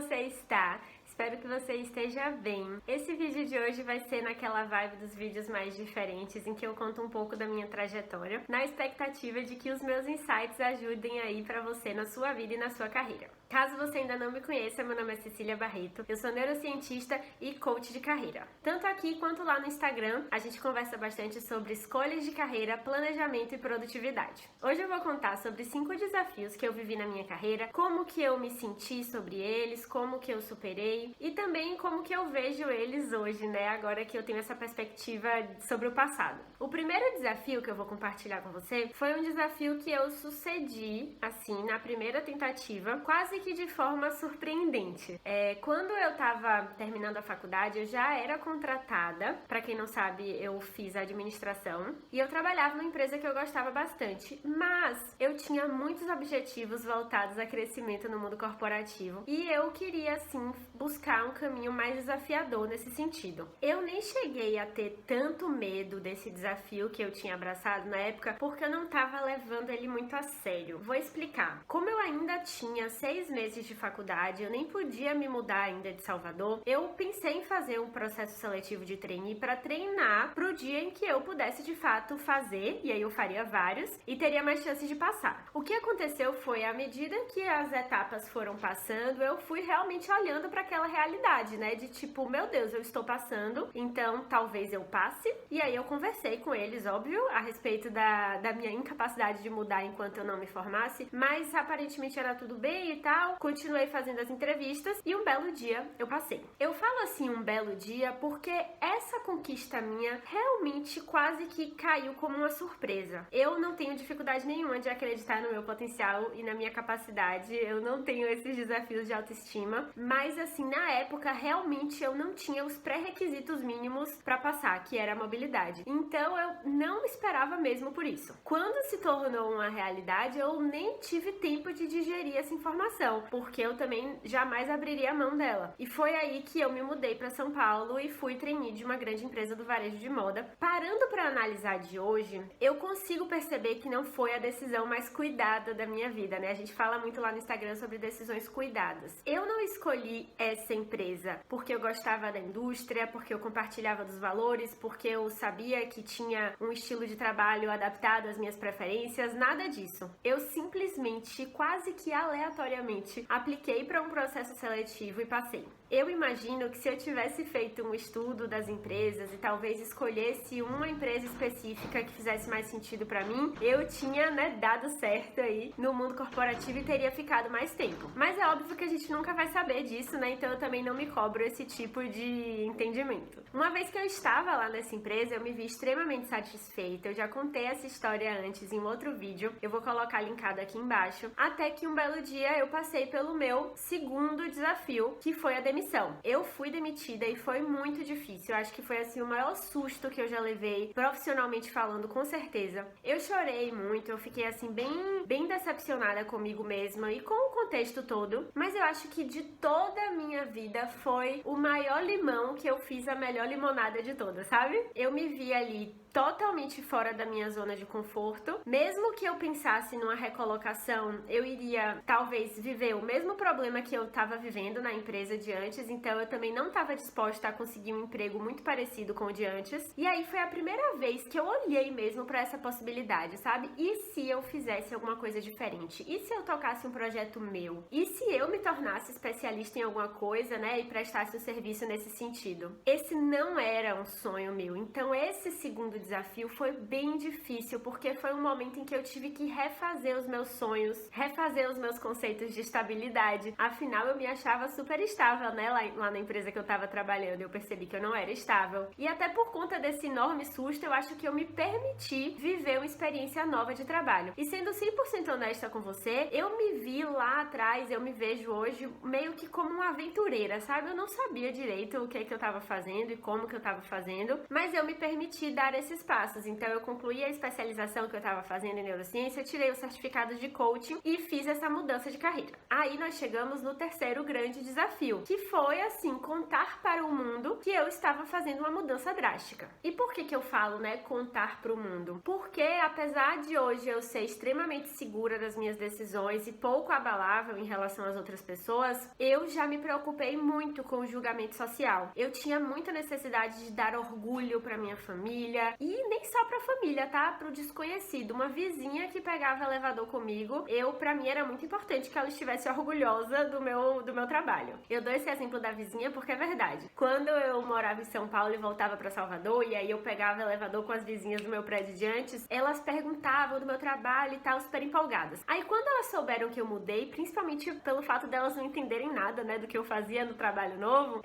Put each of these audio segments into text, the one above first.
você está? Espero que você esteja bem. Esse vídeo de hoje vai ser naquela vibe dos vídeos mais diferentes, em que eu conto um pouco da minha trajetória, na expectativa de que os meus insights ajudem aí pra você na sua vida e na sua carreira. Caso você ainda não me conheça, meu nome é Cecília Barreto, eu sou neurocientista e coach de carreira. Tanto aqui quanto lá no Instagram, a gente conversa bastante sobre escolhas de carreira, planejamento e produtividade. Hoje eu vou contar sobre 5 desafios que eu vivi na minha carreira, como que eu me senti sobre eles, como que eu superei e também como que eu vejo eles hoje, né? Agora que eu tenho essa perspectiva sobre o passado. O primeiro desafio que eu vou compartilhar com você foi um desafio que eu sucedi, assim, na primeira tentativa, quase que de forma surpreendente. Quando eu tava terminando a faculdade, eu já era contratada. Pra quem não sabe, eu fiz administração e eu trabalhava numa empresa que eu gostava bastante, mas eu tinha muitos objetivos voltados a crescimento no mundo corporativo e eu queria, assim, buscar um caminho mais desafiador nesse sentido. Eu nem cheguei a ter tanto medo desse desafio que eu tinha abraçado na época, porque eu não tava levando ele muito a sério. Vou explicar. Como eu ainda tinha 6 meses de faculdade, eu nem podia me mudar ainda de Salvador, eu pensei em fazer um processo seletivo de trainee para treinar pro dia em que eu pudesse de fato fazer, e aí eu faria vários, e teria mais chances de passar. O que aconteceu foi, à medida que as etapas foram passando, eu fui realmente olhando para aquela realidade, né, de tipo, meu Deus, eu estou passando, então talvez eu passe. E aí eu conversei com eles, óbvio, a respeito da minha incapacidade de mudar enquanto eu não me formasse, mas aparentemente era tudo bem e tal. Continuei fazendo as entrevistas e um belo dia eu passei. Eu falo assim um belo dia porque essa conquista minha realmente quase que caiu como uma surpresa. Eu não tenho dificuldade nenhuma de acreditar no meu potencial e na minha capacidade, eu não tenho esses desafios de autoestima, mas assim, na época realmente eu não tinha os pré-requisitos mínimos para passar, que era a mobilidade. Então eu não esperava mesmo por isso. Quando se tornou uma realidade, eu nem tive tempo de digerir essa informação, porque eu também jamais abriria a mão dela. E foi aí que eu me mudei para São Paulo e fui trainee de uma grande empresa do varejo de moda. Parando para analisar de hoje, eu consigo perceber que não foi a decisão mais cuidada da minha vida, né? A gente fala muito lá no Instagram sobre decisões cuidadas. Eu não escolhi essa empresa porque eu gostava da indústria, porque eu compartilhava dos valores, porque eu sabia que tinha um estilo de trabalho adaptado às minhas preferências, nada disso. Eu simplesmente, quase que aleatoriamente, apliquei para um processo seletivo e passei. Eu imagino que se eu tivesse feito um estudo das empresas e talvez escolhesse uma empresa específica que fizesse mais sentido para mim, eu tinha, né, dado certo aí no mundo corporativo e teria ficado mais tempo. Mas é óbvio que a gente nunca vai saber disso, né? Então eu também não me cobro esse tipo de entendimento. Uma vez que eu estava lá nessa empresa, eu me vi extremamente satisfeita. Eu já contei essa história antes em outro vídeo, eu vou colocar linkado aqui embaixo. Até que um belo dia eu passei pelo meu segundo desafio, que foi a demissão. Eu fui demitida e foi muito difícil. Eu acho que foi assim o maior susto que eu já levei, profissionalmente falando, com certeza. Eu chorei muito, eu fiquei assim bem decepcionada comigo mesma e com o contexto todo, mas eu acho que de toda a minha vida foi o maior limão que eu fiz, a melhor limonada de todas, sabe? Eu me vi ali totalmente fora da minha zona de conforto. Mesmo que eu pensasse numa recolocação, eu iria talvez viver o mesmo problema que eu tava vivendo na empresa de antes, então eu também não tava disposta a conseguir um emprego muito parecido com o de antes. E aí foi a primeira vez que eu olhei mesmo pra essa possibilidade, sabe? E se eu fizesse alguma coisa diferente? E se eu tocasse um projeto meu? E se eu me tornasse especialista em alguma coisa, né, e prestasse um serviço nesse sentido? Esse não era um sonho meu, então esse segundo desafio foi bem difícil, porque foi um momento em que eu tive que refazer os meus sonhos, refazer os meus conceitos de estabilidade. Afinal, eu me achava super estável, né, lá na empresa que eu tava trabalhando. Eu percebi que eu não era estável. E até por conta desse enorme susto, eu acho que eu me permiti viver uma experiência nova de trabalho. E sendo 100% honesta com você, eu me vi lá atrás, eu me vejo hoje meio que como uma aventureira, sabe? Eu não sabia direito o que eu tava fazendo e como que eu tava fazendo, mas eu me permiti dar esse esses passos. Então eu concluí a especialização que eu estava fazendo em neurociência, tirei o certificado de coaching e fiz essa mudança de carreira. Aí nós chegamos no terceiro grande desafio, que foi assim, contar para o mundo que eu estava fazendo uma mudança drástica. E por que eu falo, né, contar para o mundo? Porque apesar de hoje eu ser extremamente segura das minhas decisões e pouco abalável em relação às outras pessoas, eu já me preocupei muito com o julgamento social. Eu tinha muita necessidade de dar orgulho para minha família e nem só para a família, tá? Para o desconhecido, uma vizinha que pegava elevador comigo, para mim era muito importante que ela estivesse orgulhosa do meu trabalho. Eu dou esse exemplo da vizinha porque é verdade. Quando eu morava em São Paulo e voltava para Salvador e aí eu pegava elevador com as vizinhas do meu prédio de antes, elas perguntavam do meu trabalho e tal, super empolgadas. Aí quando elas souberam que eu mudei, principalmente pelo fato delas não entenderem nada, né, do que eu fazia no trabalho novo,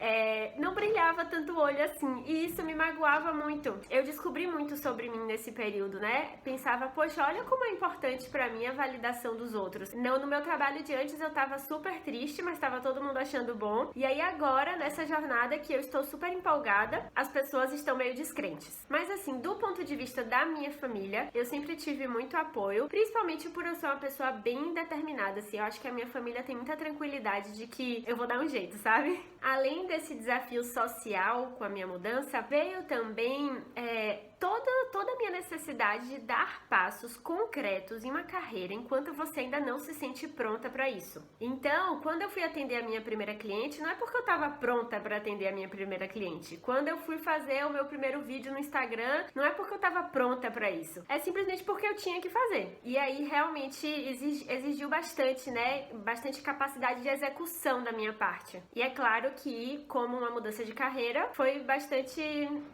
não brilhava tanto o olho assim, e isso me magoava muito. Eu descobri muito sobre mim nesse período, né? Pensava, poxa, olha como é importante pra mim a validação dos outros. No meu trabalho de antes eu tava super triste, mas tava todo mundo achando bom. E aí agora, nessa jornada que eu estou super empolgada, as pessoas estão meio descrentes. Mas assim, do ponto de vista da minha família, eu sempre tive muito apoio, principalmente por eu ser uma pessoa bem determinada, assim. Eu acho que a minha família tem muita tranquilidade de que eu vou dar um jeito, sabe? Além desse desafio social com a minha mudança, veio também toda a minha necessidade de dar passos concretos em uma carreira enquanto você ainda não se sente pronta para isso. Então, quando eu fui atender a minha primeira cliente, não é porque eu estava pronta para atender a minha primeira cliente. Quando eu fui fazer o meu primeiro vídeo no Instagram, não é porque eu estava pronta para isso. É simplesmente porque eu tinha que fazer. E aí realmente exigiu bastante, né? Bastante capacidade de execução da minha parte. E é claro que, como uma mudança de carreira, foi bastante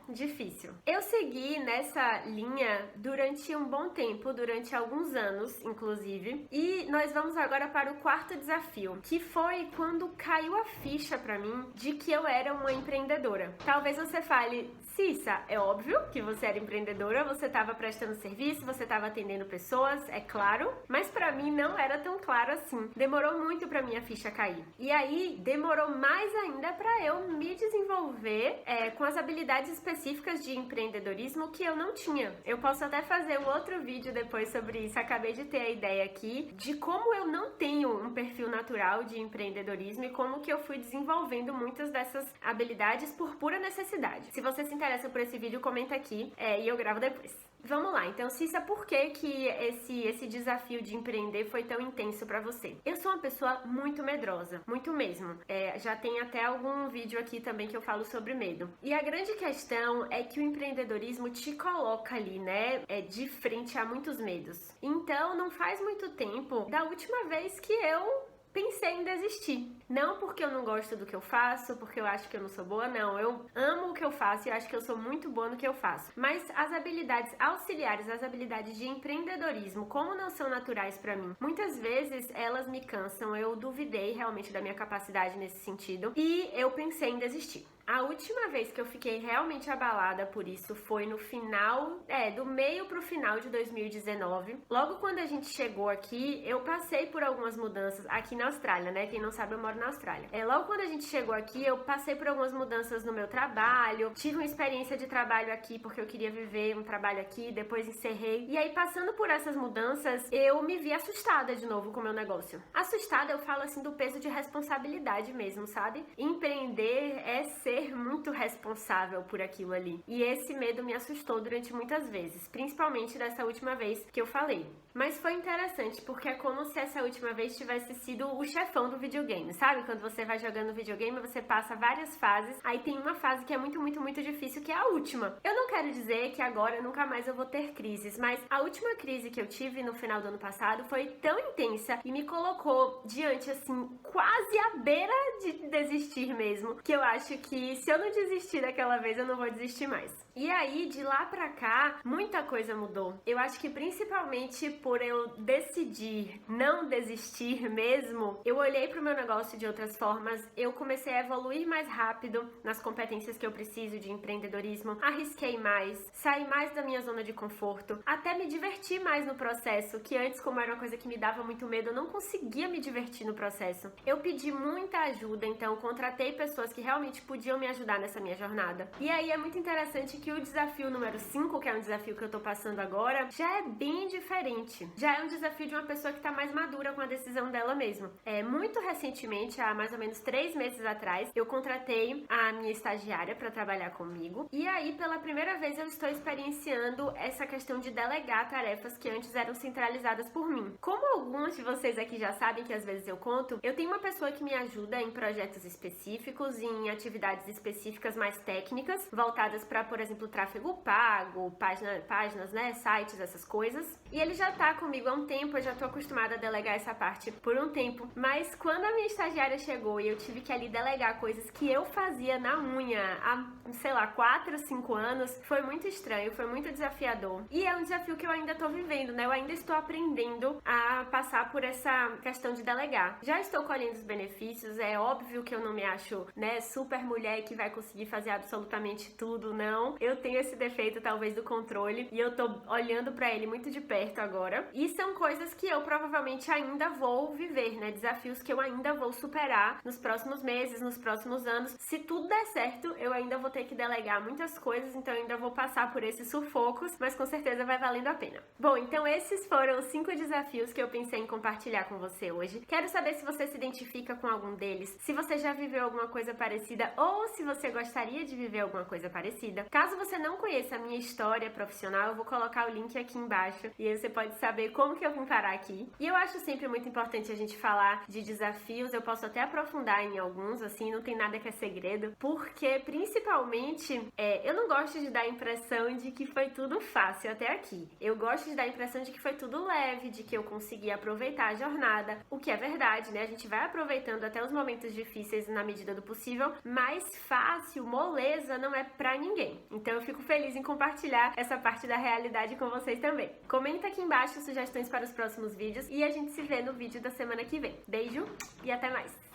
difícil. Eu segui nessa linha durante um bom tempo, durante alguns anos, inclusive. E nós vamos agora para o quarto desafio, que foi quando caiu a ficha pra mim de que eu era uma empreendedora. Talvez você fale, Cissa, é óbvio que você era empreendedora, você estava prestando serviço, você estava atendendo pessoas, é claro, mas pra mim não era tão claro assim. Demorou muito pra minha ficha cair. E aí, demorou mais ainda pra eu me desenvolver com as habilidades específicas de empreendedorismo que eu não tinha. Eu posso até fazer um outro vídeo depois sobre isso. Acabei de ter a ideia aqui de como eu não tenho um perfil natural de empreendedorismo e como que eu fui desenvolvendo muitas dessas habilidades por pura necessidade. Se você se interessa por esse vídeo, comenta aqui e eu gravo depois. Vamos lá, então, Cissa, por que esse desafio de empreender foi tão intenso pra você? Eu sou uma pessoa muito medrosa, muito mesmo. Já tem até algum vídeo aqui também que eu falo sobre medo. E a grande questão é que o empreendedorismo te coloca ali, né, de frente a muitos medos. Então, não faz muito tempo da última vez que eu pensei em desistir. Não porque eu não gosto do que eu faço, porque eu acho que eu não sou boa, não. Eu amo o que eu faço e acho que eu sou muito boa no que eu faço. Mas as habilidades auxiliares, as habilidades de empreendedorismo, como não são naturais pra mim, muitas vezes elas me cansam. Eu duvidei realmente da minha capacidade nesse sentido e eu pensei em desistir. A última vez que eu fiquei realmente abalada por isso foi no final, do meio pro final de 2019. Logo quando a gente chegou aqui, eu passei por algumas mudanças aqui na Austrália, né? Quem não sabe, eu moro na Austrália. Logo quando a gente chegou aqui, eu passei por algumas mudanças no meu trabalho, tive uma experiência de trabalho aqui porque eu queria viver um trabalho aqui, depois encerrei. E aí, passando por essas mudanças, eu me vi assustada de novo com o meu negócio. Assustada, eu falo assim do peso de responsabilidade mesmo, sabe? Empreender é ser muito responsável por aquilo ali. E esse medo me assustou durante muitas vezes, principalmente dessa última vez que eu falei. Mas foi interessante, porque é como se essa última vez tivesse sido o chefão do videogame, sabe? Quando você vai jogando videogame, você passa várias fases, aí tem uma fase que é muito, muito, muito difícil, que é a última. Eu não quero dizer que agora nunca mais eu vou ter crises, mas a última crise que eu tive no final do ano passado foi tão intensa e me colocou diante, assim, quase à beira de desistir mesmo, que eu acho que se eu não desistir daquela vez, eu não vou desistir mais. E aí, de lá pra cá, muita coisa mudou. Eu acho que principalmente por eu decidir não desistir mesmo, eu olhei pro meu negócio de outras formas, eu comecei a evoluir mais rápido nas competências que eu preciso de empreendedorismo, arrisquei mais, saí mais da minha zona de conforto, até me diverti mais no processo, que antes, como era uma coisa que me dava muito medo, eu não conseguia me divertir no processo. Eu pedi muita ajuda, então Então, contratei pessoas que realmente podiam me ajudar nessa minha jornada. E aí é muito interessante que o desafio número 5, que é um desafio que eu tô passando agora, já é bem diferente. Já é um desafio de uma pessoa que tá mais madura com a decisão dela mesma. Muito recentemente, há mais ou menos 3 meses atrás, eu contratei a minha estagiária para trabalhar comigo. E aí, pela primeira vez, eu estou experienciando essa questão de delegar tarefas que antes eram centralizadas por mim. Como alguns de vocês aqui já sabem que às vezes eu conto, eu tenho uma pessoa que me ajuda em projetos específicos, em atividades específicas mais técnicas, voltadas para, por exemplo, tráfego pago, páginas, né, sites, essas coisas. E ele já tá comigo há um tempo, eu já tô acostumada a delegar essa parte por um tempo. Mas quando a minha estagiária chegou e eu tive que ali delegar coisas que eu fazia na unha há, sei lá, 4, 5 anos, foi muito estranho, foi muito desafiador. E é um desafio que eu ainda tô vivendo, né? Eu ainda estou aprendendo a passar por essa questão de delegar. Já estou colhendo os benefícios, é óbvio que eu não me acho, né, super mulher que vai conseguir fazer absolutamente tudo, não. Eu tenho esse defeito, talvez, do controle, e eu tô olhando pra ele muito de perto agora. E são coisas que eu provavelmente ainda vou viver, né? Desafios que eu ainda vou superar nos próximos meses, nos próximos anos. Se tudo der certo, eu ainda vou ter que delegar muitas coisas, então eu ainda vou passar por esses sufocos, mas com certeza vai valendo a pena. Bom, então esses foram os 5 desafios que eu pensei em compartilhar com você hoje. Quero saber se você se identifica com algum deles, se você já viveu alguma coisa parecida ou se você gostaria de viver alguma coisa parecida. Caso você não conheça a minha história profissional, eu vou colocar o link aqui embaixo e aí você pode saber como que eu vim parar aqui. E eu acho sempre muito importante a gente falar de desafios, eu posso até aprofundar em alguns, assim, não tem nada que é segredo, porque principalmente eu não gosto de dar a impressão de que foi tudo fácil até aqui. Eu gosto de dar a impressão de que foi tudo leve, de que eu consegui aproveitar a jornada, o que é verdade, né? A gente vai aproveitando até os momentos difíceis na medida do possível, mas fácil, moleza não é pra ninguém. Então eu fico feliz em compartilhar essa parte da realidade com vocês também. Comenta aqui embaixo sugestões para os próximos vídeos e a gente se vê no vídeo da semana que vem. Beijo e até mais!